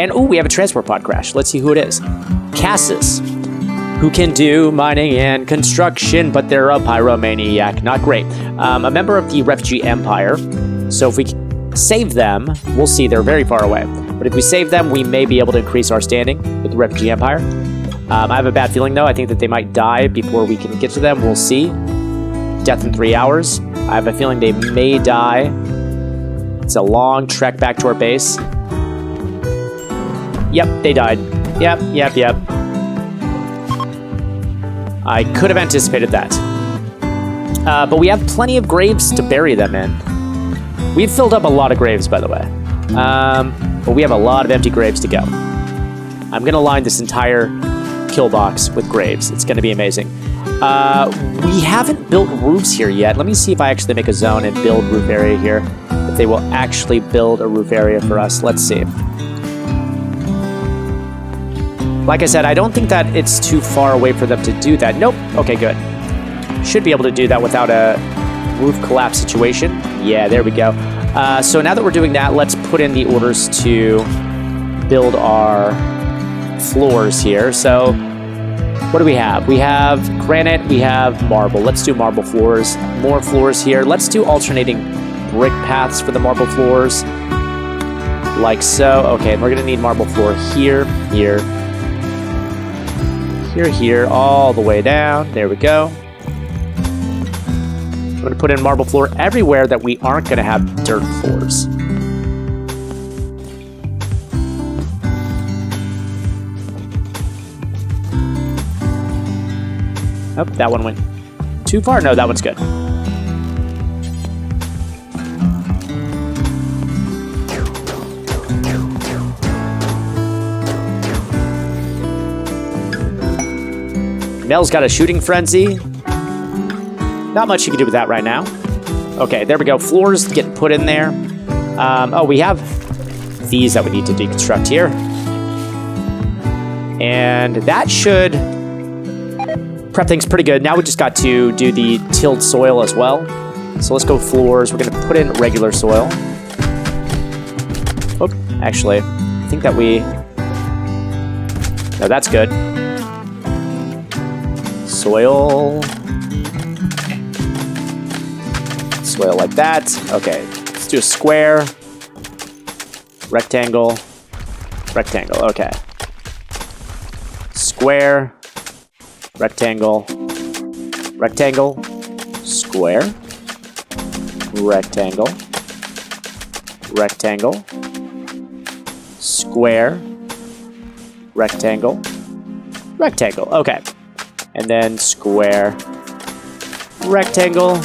And, ooh, we have a transport pod crash. Let's see who it is. Cassis, who can do mining and construction, but they're a pyromaniac. Not great. A member of the Refugee Empire. So if we save them, we'll see they're very far away. But if we save them, we may be able to increase our standing with the Refugee Empire. I have a bad feeling, though. I think that they might die before we can get to them. We'll see. Death in 3 hours. I have a feeling they may die. It's a long trek back to our base. Yep, they died. Yep. I could have anticipated that. But we have plenty of graves to bury them in. We've filled up a lot of graves, by the way. But we have a lot of empty graves to go. I'm going to line this entire kill box with graves. It's going to be amazing. We haven't built roofs here yet. Let me see if I actually make a zone and build roof area here. If they will actually build a roof area for us. Let's see. Like I said, I don't think that it's too far away for them to do that. Nope. Okay, good. Should be able to do that without a roof collapse situation. Yeah, there we go. So now that we're doing that, let's put in the orders to build our floors here. So what do we have? We have granite, we have marble. Let's do marble floors. More floors here. Let's do alternating brick paths for the marble floors. Like so. Okay, and we're going to need marble floor here, here, here, all the way down. There we go. I'm going to put in marble floor everywhere that we aren't going to have dirt floors. Oh, that one went too far. No, that one's good. Mel's got a shooting frenzy. Not much you can do with that right now. Okay, there we go. Floors get put in there. Oh, we have these that we need to deconstruct here. And that should prep things pretty good. Now we just got to do the tilled soil as well. So let's go floors. We're going to put in regular soil. Oh, actually, I think that we... No, that's good. Soil. Soil like that. Okay, let's do a square. Rectangle. Rectangle, okay. Square. Rectangle. Rectangle. Square. Rectangle. Rectangle. Square. Rectangle. Rectangle, okay. And then square. Rectangle.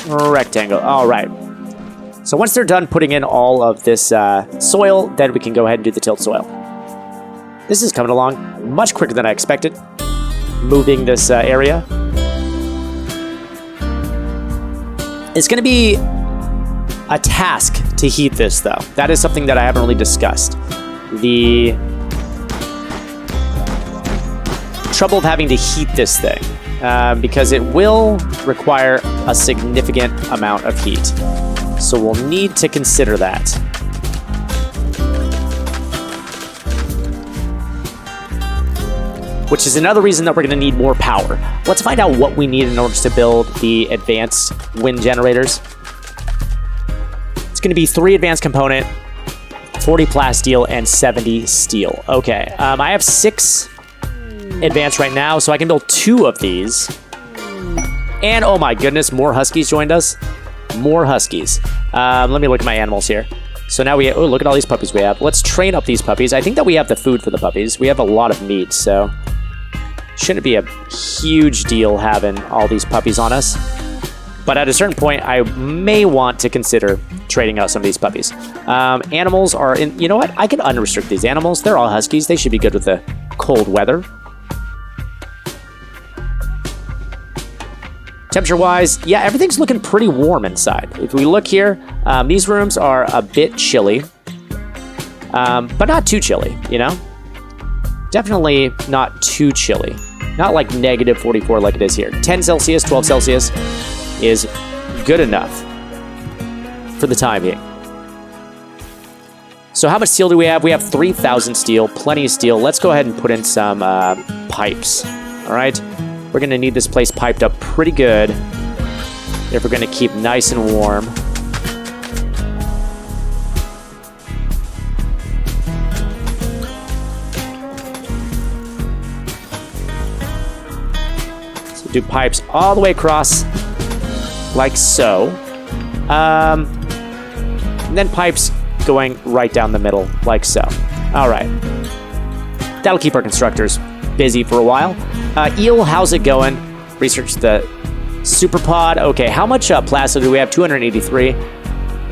Rectangle. All right. So once they're done putting in all of this soil, then we can go ahead and do the tilled soil. This is coming along much quicker than I expected. Moving this area. It's going to be a task to heat this, though. That is something that I haven't really discussed. The trouble of having to heat this thing. Because it will require a significant amount of heat. So we'll need to consider that. Which is another reason that we're going to need more power. Let's find out what we need in order to build the advanced wind generators. It's going to be 3 advanced component, 40 plasteel, and 70 steel. Okay, I have 6 advanced right now, so I can build 2 of these. And oh my goodness, more Huskies joined us. More Huskies. Let me look at my animals here. So now we, oh, look at all these puppies we have. Let's train up these puppies. I think that we have the food for the puppies. We have a lot of meat, so shouldn't be a huge deal having all these puppies on us. But at a certain point, I may want to consider trading out some of these puppies. Animals are in, you know what? I can unrestrict these animals. They're all Huskies. They should be good with the cold weather. Temperature-wise, yeah, everything's looking pretty warm inside. If we look here, these rooms are a bit chilly, but not too chilly, you know? Definitely not too chilly. Not like negative 44 like it is here. 10 Celsius, 12 Celsius is good enough for the time being. So how much steel do we have? We have 3,000 steel, plenty of steel. Let's go ahead and put in some pipes. All right, we're gonna need this place piped up pretty good if we're gonna keep nice and warm. So do pipes all the way across, like so. And then pipes going right down the middle, like so. All right. That'll keep our constructors busy for a while. Eel, how's it going? Research the super pod. Okay, how much plastic do we have? 283.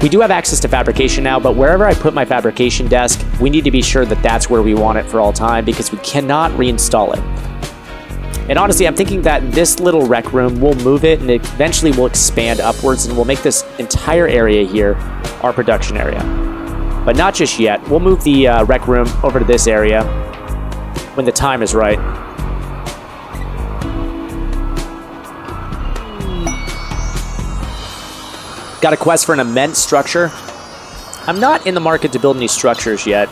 We do have access to fabrication now, but wherever I put my fabrication desk, we need to be sure that that's where we want it for all time because we cannot reinstall it. And honestly, I'm thinking that this little rec room, we'll move it and eventually we'll expand upwards and we'll make this entire area here our production area. But not just yet. We'll move the rec room over to this area when the time is right. Got a quest for an immense structure. I'm not in the market to build any structures yet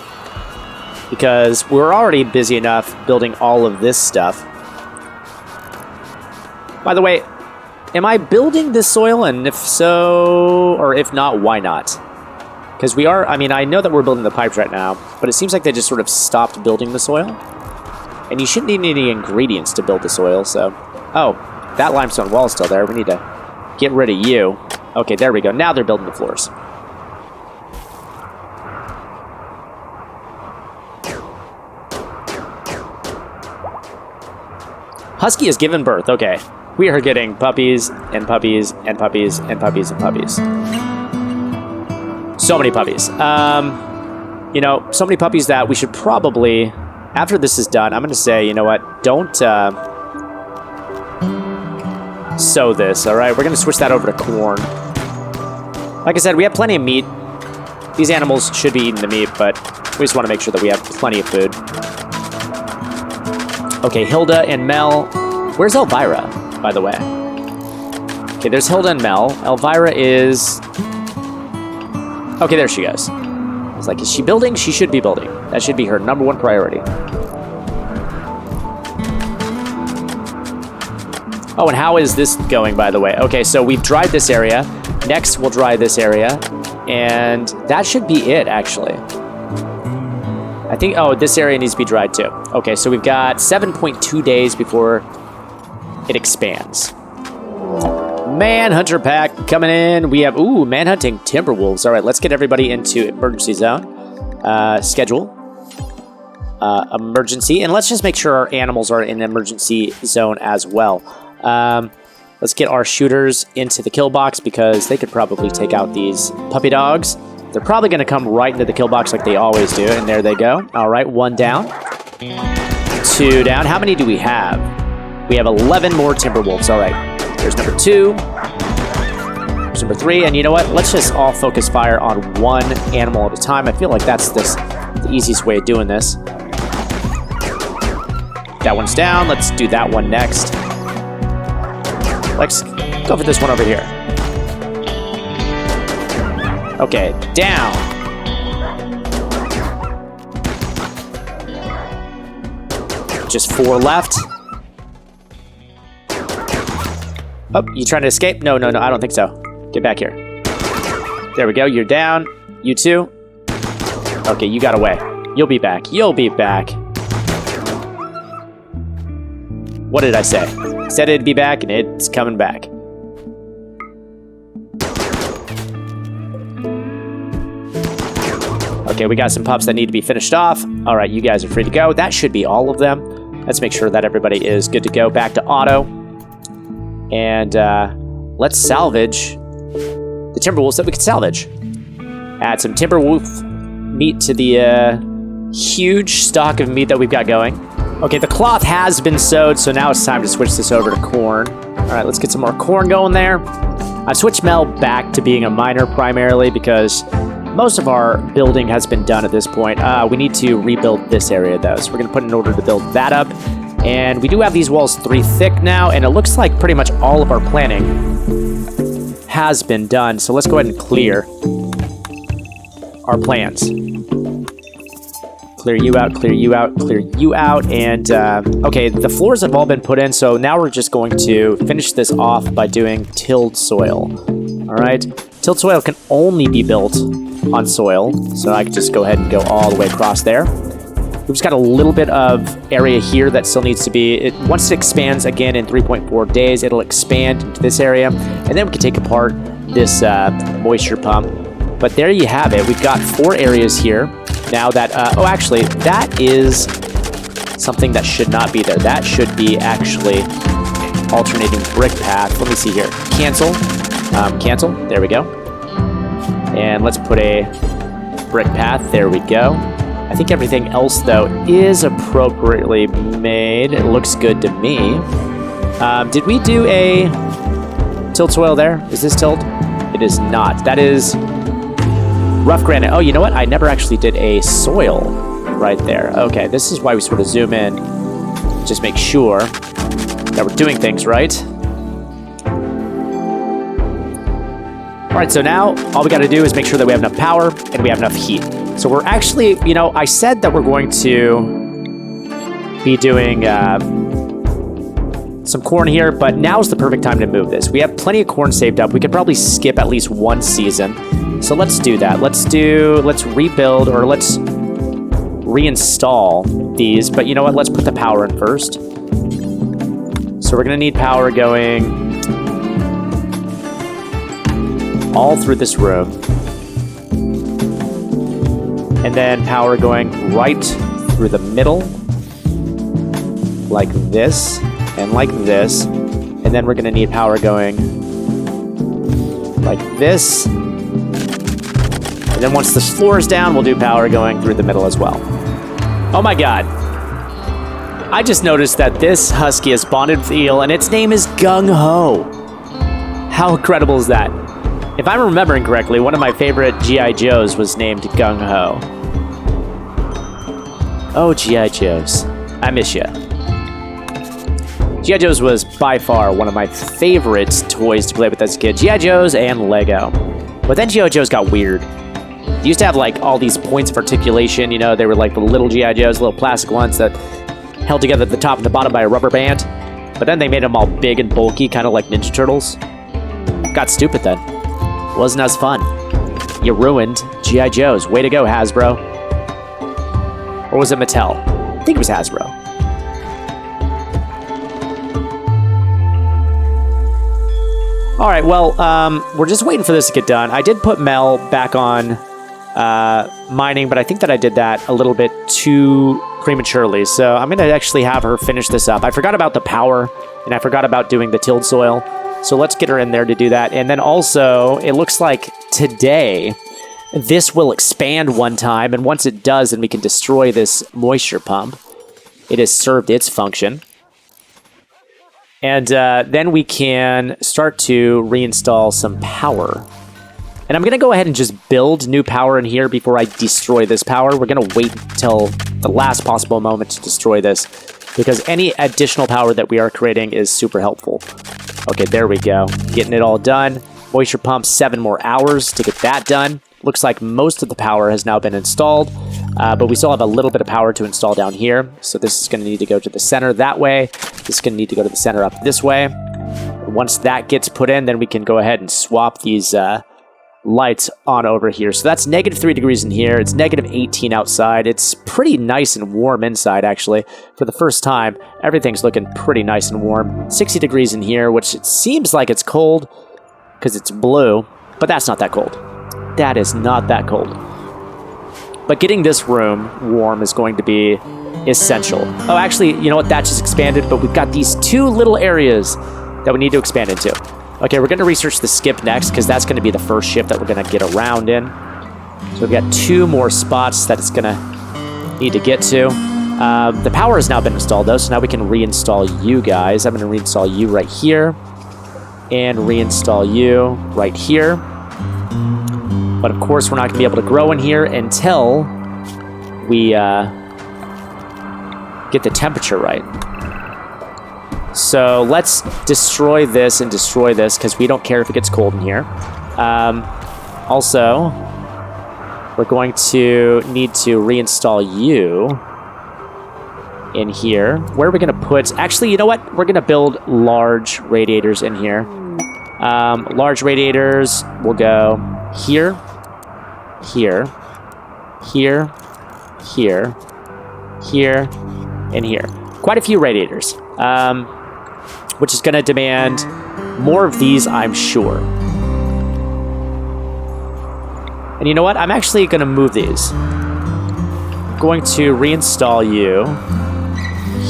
because we're already busy enough building all of this stuff. By the way, am I building this soil? And if so, or if not, why not? Because we are, I mean, I know that we're building the pipes right now, but it seems like they just sort of stopped building the soil. And you shouldn't need any ingredients to build the soil, so. Oh, that limestone wall is still there. We need to get rid of you. Okay, there we go. Now they're building the floors. Husky has given birth. Okay. We are getting puppies and puppies and puppies and puppies and puppies. So many puppies. You know, so many puppies that we should probably, after this is done, I'm going to say, you know what, don't sow this, all right? We're going to switch that over to corn. Like I said, we have plenty of meat. These animals should be eating the meat, but we just want to make sure that we have plenty of food. Okay, Hilda and Mel. Where's Elvira, by the way? Okay, there's Hilda and Mel. Elvira is... Okay, there she goes. I was like, is she building? She should be building. That should be her number one priority. Oh, and how is this going, by the way? Okay, so we've dried this area. Next, we'll dry this area. And that should be it, actually. I think, oh, this area needs to be dried too. Okay, so we've got 7.2 days before it expands. Manhunter pack coming in. We have, ooh, manhunting timberwolves. All right, let's get everybody into emergency zone. Schedule. Emergency. And let's just make sure our animals are in emergency zone as well. Let's get our shooters into the kill box because they could probably take out these puppy dogs. They're probably going to come right into the kill box like they always do. And there they go. All right, 1 down. 2 down. How many do we have? We have 11 more timberwolves. All right. There's number 2. There's number 3. And you know what? Let's just all focus fire on one animal at a time. I feel like that's the easiest way of doing this. That one's down. Let's do that one next. Let's go for this one over here. Okay, down. Just 4 left. Oh, you trying to escape? No, no, no, I don't think so. Get back here. There we go, you're down. You too. Okay, you got away. You'll be back. You'll be back. What did I say? Said it'd be back, and it's coming back. Okay, we got some pups that need to be finished off. All right, you guys are free to go. That should be all of them. Let's make sure that everybody is good to go. Back to auto. And let's salvage the timberwolves that we could salvage. Add some timberwolf meat to the huge stock of meat that we've got going. Okay, the cloth has been sowed, so now it's time to switch this over to corn. All right, let's get some more corn going there. I've switched Mel back to being a miner primarily because most of our building has been done at this point. We need to rebuild this area, though, so we're going to put in order to build that up. And we do have these walls 3 thick now, and it looks like pretty much all of our planning has been done. So let's go ahead and clear our plans. clear you out, clear you out, clear you out. And, okay, the floors have all been put in, so now we're just going to finish this off by doing tilled soil. All right? Tilled soil can only be built on soil, so I can just go ahead and go all the way across there. We've just got a little bit of area here that still needs to be... once it expands again in 3.4 days, it'll expand into this area, and then we can take apart this moisture pump. But there you have it. We've got 4 areas here. Now that... oh, actually, that is something that should not be there. That should be actually alternating brick path. Let me see here. Cancel. Cancel. There we go. And let's put a brick path. There we go. I think everything else, though, is appropriately made. It looks good to me. Did we do a tilled soil there? Is this tilled? It is not. That is rough granite. Oh, you know what? I never actually did a soil right there. Okay, this is why we sort of zoom in. Just make sure that we're doing things right. All right, so now all we got to do is make sure that we have enough power and we have enough heat. So we're actually, you know, I said that we're going to be doing some corn here, but now's the perfect time to move this. We have plenty of corn saved up. We could probably skip at least one season. So let's do that. Let's rebuild, or let's reinstall these. But you know what? Let's put the power in first. So we're going to need power going all through this room. And then power going right through the middle, like this, and like this. And then we're going to need power going like this. And then once the floor is down, we'll do power going through the middle as well. Oh my god. I just noticed that this Husky is bonded with eel, and its name is Gung Ho. How incredible is that? If I'm remembering correctly, one of my favorite G.I. Joes was named Gung Ho. Oh, G.I. Joes. I miss ya. G.I. Joes was by far one of my favorite toys to play with as a kid. G.I. Joes and Lego. But then G.I. Joes got weird. They used to have like all these points of articulation, you know, they were like the little G.I. Joes, little plastic ones that held together at the top and the bottom by a rubber band. But then they made them all big and bulky, kind of like Ninja Turtles. Got stupid then. Wasn't as fun. You ruined G.I. Joes. Way to go, Hasbro. Or was it Mattel? I think it was Hasbro. All right, well, we're just waiting for this to get done. I did put Mel back on mining, but I think that I did that a little bit too prematurely. So I'm going to actually have her finish this up. I forgot about the power, and I forgot about doing the tilled soil. So let's get her in there to do that. And then also, it looks like today, this will expand one time. And once it does, then we can destroy this moisture pump. It has served its function. And then we can start to reinstall some power. And I'm going to go ahead and just build new power in here before I destroy this power. We're going to wait until the last possible moment to destroy this, because any additional power that we are creating is super helpful. Okay, there we go. Getting it all done. Moisture pump, 7 more hours to get that done. Looks like most of the power has now been installed, but we still have a little bit of power to install down here. So this is going to need to go to the center that way. This is going to need to go to the center up this way. Once that gets put in, then we can go ahead and swap these lights on over here. So that's -3 degrees in here. It's -18 outside. It's pretty nice and warm inside, actually. For the first time, everything's looking pretty nice and warm. 60 degrees in here, which it seems like it's cold because it's blue, but that's not that cold. That is not that cold. But getting this room warm is going to be essential. Oh, actually, you know what? That just expanded, but we've got these 2 little areas that we need to expand into. Okay, we're going to research the skip next, because that's going to be the first ship that we're going to get around in. So we've got 2 more spots that it's going to need to get to. The power has now been installed, though, so now we can reinstall you guys. I'm going to reinstall you right here, and reinstall you right here. But of course, we're not going to be able to grow in here until we get the temperature right. So let's destroy this and destroy this, because we don't care if it gets cold in here. Also, We're going to need to reinstall you in here. Where are we going to put... Actually, you know what? We're going to build large radiators in here. Large radiators will go here, here, here, here, here, and here. Quite a few radiators, which is going to demand more of these, I'm sure. And you know what? I'm actually going to move these. I'm going to reinstall you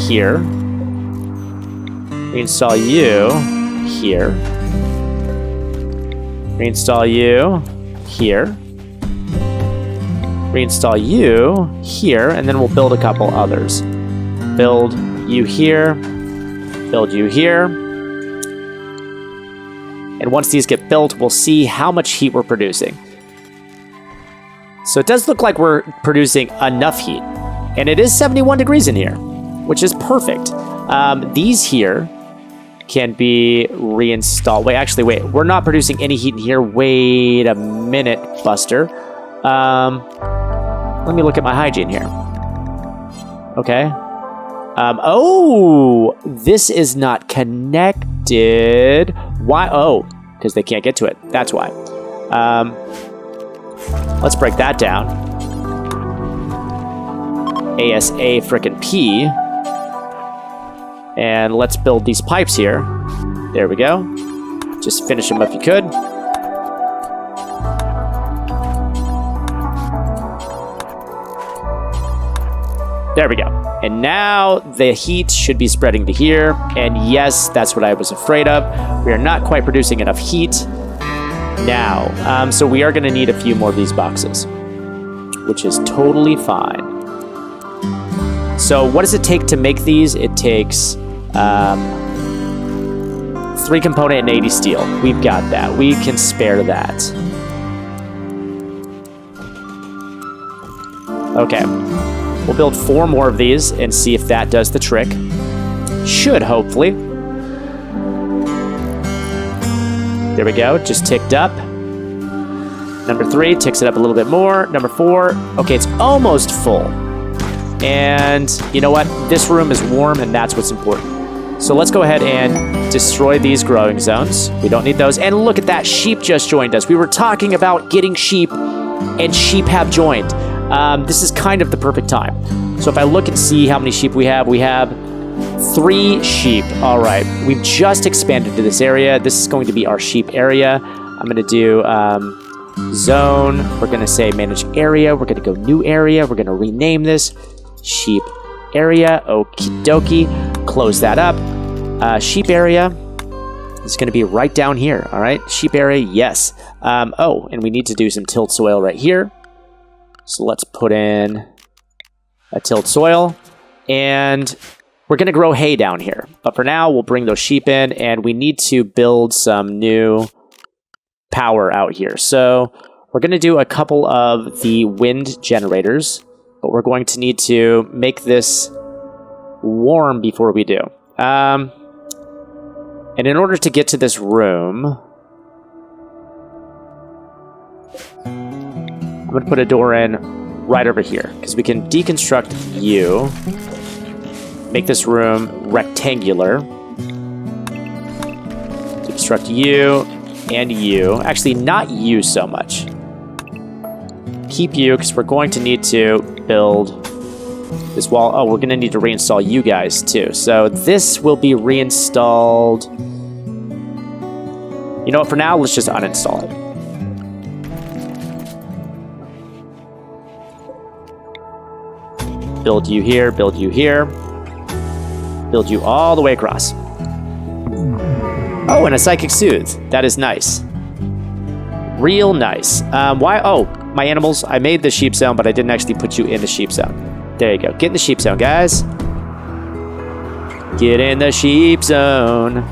here. Reinstall you here. Reinstall you here. Reinstall you here, and then we'll build a couple others. Build you here. Build you here. And once these get built, we'll see how much heat we're producing. So it does look like we're producing enough heat. And it is 71 degrees in here, which is perfect. These here can be reinstalled. Wait. We're not producing any heat in here. Wait a minute, Buster. Let me look at my hygiene here. Okay. Oh, this is not connected. Why? Oh, because they can't get to it. That's why. Let's break that down. ASA frickin' P. And let's build these pipes here. There we go. Just finish them if you could. There we go. And now the heat should be spreading to here. And yes, that's what I was afraid of. We are not quite producing enough heat now. So we are going to need a few more of these boxes, which is totally fine. So what does it take to make these? It takes 3 component and 80 steel. We've got that. We can spare that. Okay. We'll build 4 more of these and see if that does the trick. Should, hopefully. There we go. Just ticked up. Number 3 ticks it up a little bit more. Number 4. Okay, it's almost full. And you know what? This room is warm, and that's what's important. So let's go ahead and destroy these growing zones. We don't need those. And look at that. Sheep just joined us. We were talking about getting sheep, and sheep have joined. This is kind of the perfect time. So if I look and see how many sheep we have 3 sheep. All right. We've just expanded to this area. This is going to be our sheep area. I'm going to do zone. We're going to say manage area. We're going to go new area. We're going to rename this sheep area. Okie dokie. Close that up. Sheep area is going to be right down here. All right. Sheep area. Yes. Oh, and we need to do some tilled soil right here. So let's put in a tilled soil, and we're going to grow hay down here. But for now, we'll bring those sheep in, and we need to build some new power out here. So we're going to do a couple of the wind generators, but we're going to need to make this warm before we do. And in order to get to this room, I'm going to put a door in right over here, because we can deconstruct you, make this room rectangular, deconstruct you and you. Actually, not you so much. Keep you, because we're going to need to build this wall. Oh, we're going to need to reinstall you guys too. So this will be reinstalled. You know what? For now, let's just uninstall it. Build you here, build you here. Build you all the way across. Oh, and a Psychic Soothe. That is nice. Real nice. Why? Oh, my animals. I made the sheep zone, but I didn't actually put you in the sheep zone. There you go. Get in the sheep zone, guys. Get in the sheep zone.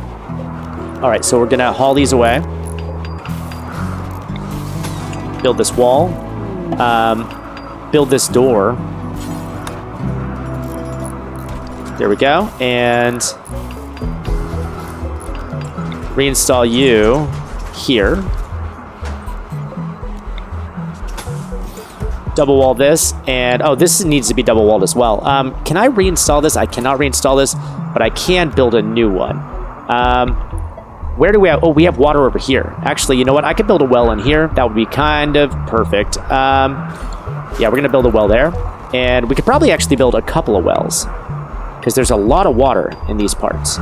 All right, so we're going to haul these away. Build this wall. Build this door. There we go. And reinstall you here. double wall this, and oh, this needs to be double walled as well. Can I reinstall this? I cannot reinstall this, but I can build a new one. Where do we have? Oh, we have water over here. Actually, you know what? I could build a well in here. That would be kind of perfect. Yeah, we're going to build a well there. And we could probably actually build a couple of wells, because there's a lot of water in these parts,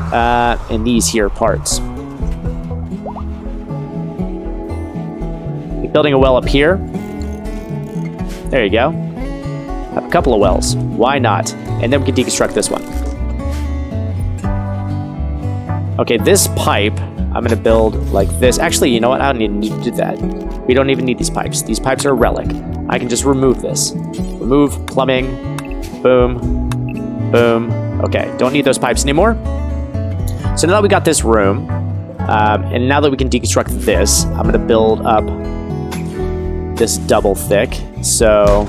in these here parts. Building a well up here. There you go. Have a couple of wells. Why not? And then we can deconstruct this one. Okay, this pipe, I'm going to build like this. Actually, you know what? I don't even need to do that. We don't even need these pipes. These pipes are a relic. I can just remove this. Remove plumbing. Boom. Boom. Okay, don't need those pipes anymore. So now that we got this room, and now that we can deconstruct this, I'm going to build up this double thick. So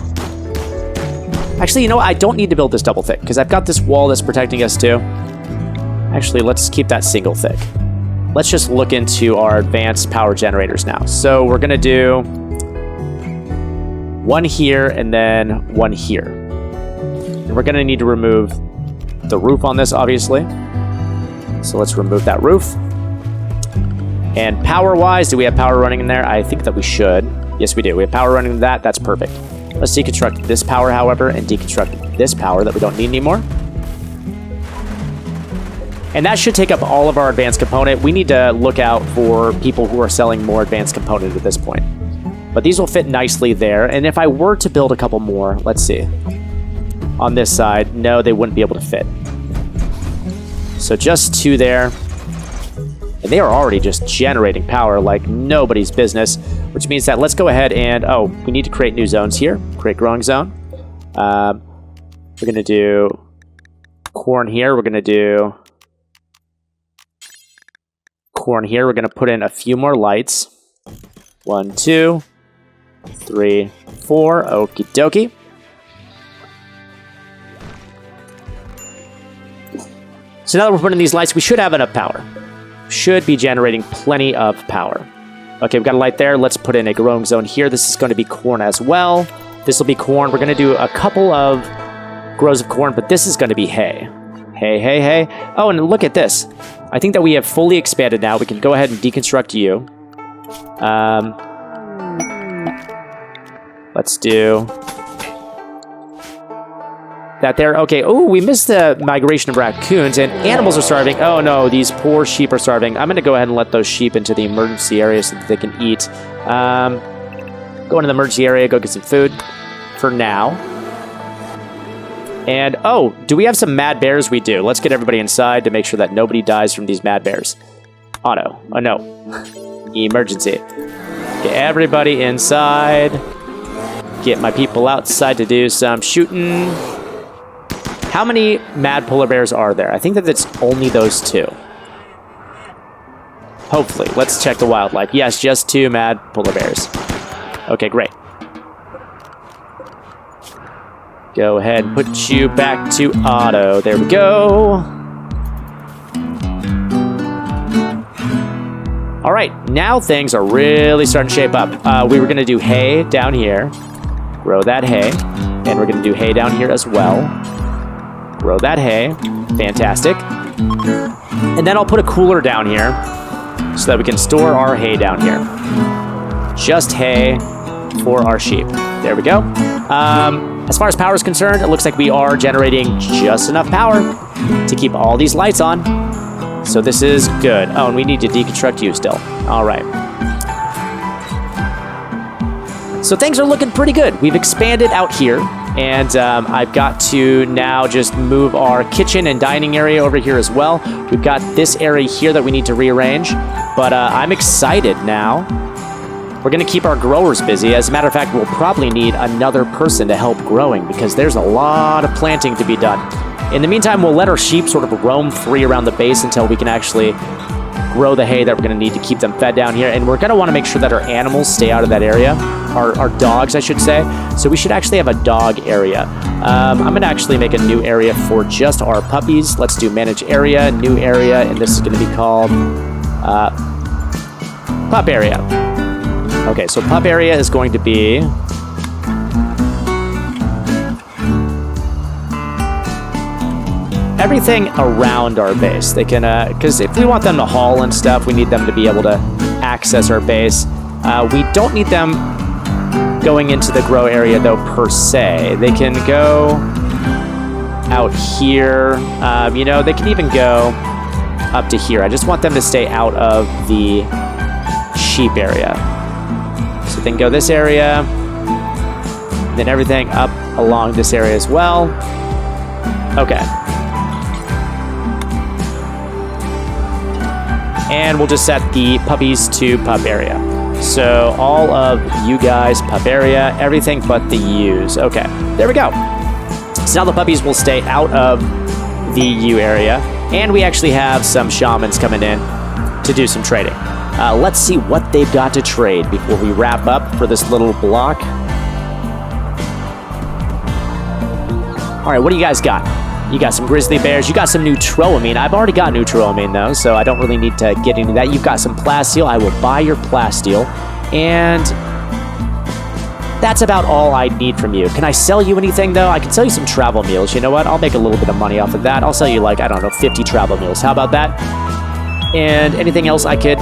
actually, you know what? I don't need to build this double thick because I've got this wall that's protecting us too. Actually, let's keep that single thick. Let's just look into our advanced power generators now. So we're gonna do one here and then one here. And we're gonna need to remove the roof on this, obviously. So let's remove that roof. And power-wise, do we have power running in there? I think that we should. Yes, we do. We have power running in that. That's perfect. Let's deconstruct this power, however, and deconstruct this power that we don't need anymore. And that should take up all of our advanced component. We need to look out for people who are selling more advanced component at this point. But these will fit nicely there. And if I were to build a couple more, let's see. On this side, no, they wouldn't be able to fit. So just two there. And they are already just generating power like nobody's business, which means that let's go ahead and, oh, we need to create new zones here. Create growing zone. We're going to do corn here. We're going to do corn here. We're going to put in a few more lights. 1, 2, 3, 4. Okie dokie. So now that we're putting these lights, we should have enough power. Should be generating plenty of power. Okay, we've got a light there. Let's put in a growing zone here. This is going to be corn as well. This will be corn. We're going to do a couple of grows of corn, but this is going to be hay. Hay, hay, hay. Oh, and look at this. I think that we have fully expanded now. We can go ahead and deconstruct you. Let's do that there. Okay. Oh, we missed the migration of raccoons, and animals are starving. Oh no, these poor sheep are starving. I'm going to go ahead and let those sheep into the emergency area so that they can eat. Go into the emergency area, go get some food for now. And oh, do we have some mad bears? We do. Let's get everybody inside to make sure that nobody dies from these mad bears. Auto. Oh no. Emergency. Get everybody inside. Get my people outside to do some shooting. How many mad polar bears are there? I think that it's only those two. Hopefully. Let's check the wildlife. Yes, just 2 mad polar bears. Okay, great. Go ahead and put you back to auto. There we go. All right, now things are really starting to shape up. We were going to do hay down here. Grow that hay. And we're going to do hay down here as well. Grow that hay. Fantastic. And then I'll put a cooler down here so that we can store our hay down here. Just hay for our sheep. There we go. As far as power is concerned, it looks like we are generating just enough power to keep all these lights on. So this is good. Oh, and we need to deconstruct you still. All right. So things are looking pretty good. We've expanded out here. And I've got to now just move our kitchen and dining area over here as well. We've got this area here that we need to rearrange. But I'm excited now. We're going to keep our growers busy. As a matter of fact, we'll probably need another person to help growing because there's a lot of planting to be done. In the meantime, we'll let our sheep sort of roam free around the base until we can actually grow the hay that we're going to need to keep them fed down here. And we're going to want to make sure that our animals stay out of that area. Our dogs, I should say. So we should actually have a dog area. I'm going to actually make a new area for just our puppies. Let's do manage area, new area, and this is going to be called pup area. Okay, so pup area is going to be everything around our base. They can, because if we want them to haul and stuff, we need them to be able to access our base. We don't need them going into the grow area, though, per se. They can go out here. You know, they can even go up to here. I just want them to stay out of the sheep area. So they can go this area, then everything up along this area as well. Okay. And we'll just set the puppies to pup area. So all of you guys, pup area, everything but the ewes. Okay, there we go. So now the puppies will stay out of the ewe area. And we actually have some shamans coming in to do some trading. Let's see what they've got to trade before we wrap up for this little block. All right, what do you guys got? You got some grizzly bears. You got some neutroamine. I've already got neutroamine, though, so I don't really need to get into that. You've got some plasteel. I will buy your plasteel. And that's about all I need from you. Can I sell you anything, though? I can sell you some travel meals. You know what? I'll make a little bit of money off of that. I'll sell you, like, I don't know, 50 travel meals. How about that? And anything else I could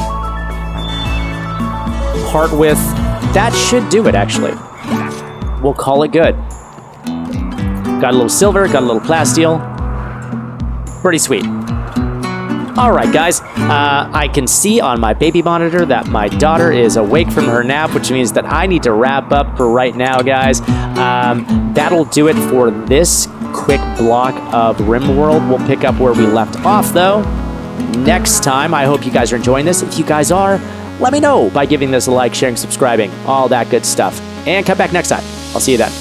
part with? That should do it, actually. We'll call it good. Got a little silver, got a little plasteel. Pretty sweet. All right, guys. I can see on my baby monitor that my daughter is awake from her nap, which means that I need to wrap up for right now, guys. That'll do it for this quick block of Rimworld. We'll pick up where we left off, though, next time. I hope you guys are enjoying this. If you guys are, let me know by giving this a like, sharing, subscribing, all that good stuff. And come back next time. I'll see you then.